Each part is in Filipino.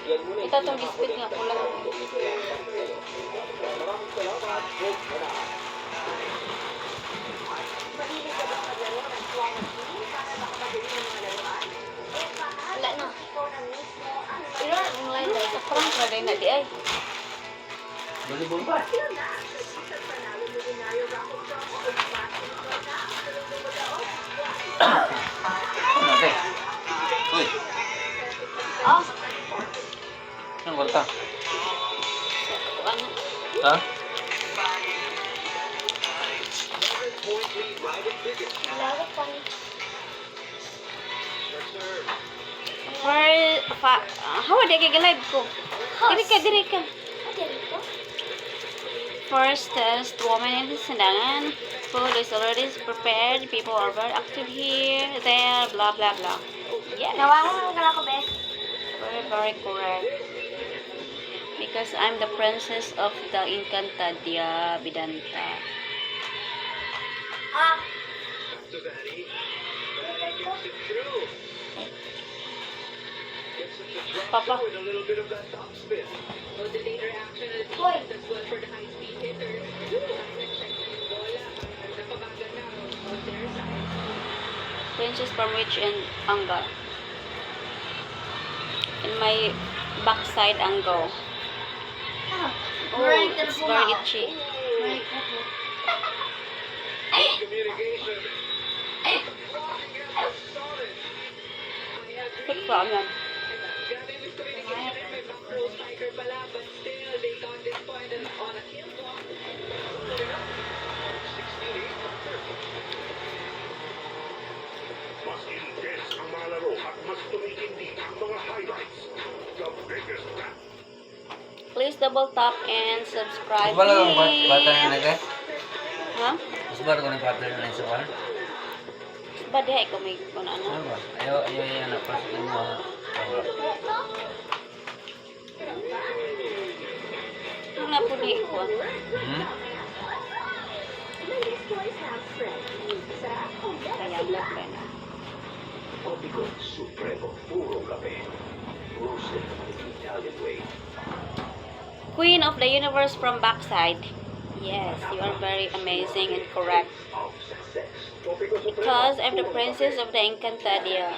Ito itong biscuit nga pula. Wala na. Pero online na ito. Parang pwede na di ay. Volleyball ba? Ano ate? Uy, Oh. anong kanta? Ano? Ha? How ada kay live ko? Diri ka. First test, woman in the sedan. Food is already prepared. People are very active here, there, blah blah blah. Yeah. Nawangan ka na ako, Bes. Very correct. Because I'm the princess of the Encantadia Bidanta. Ah, Papa. hoy. Princess from which and angle? In my backside angle. Ah, Oh, maraming ka na it's po very ako. itchy. Maraming ka po. Good problem. Mas intense ang mga laro at mas tumitindi ang mga highlights. The biggest match. Please double tap and subscribe. Mas bala kang please. bata na nag Ha? Mas bala kang bata na sa wala? Ba diha ko may kuno Ano ano? ba? Ayaw yan na pasok mo. Ano na po di ko? Hmm? Kaya black ba na? Opico Supremo Puro Kape. Roasted the Italian way. Queen of the universe from backside. Yes, you are very amazing and correct. Of success. Opico Supremo. Because I'm the princess of the Encantadia.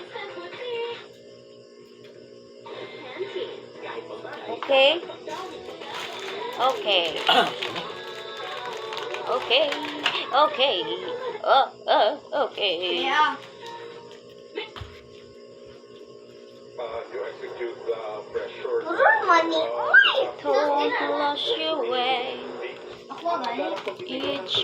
Okay? Okay. Okay. Okay. Okay. Yeah. You execute the pressure. Turun money. Uy! Don't flush you away. Ako ba? Each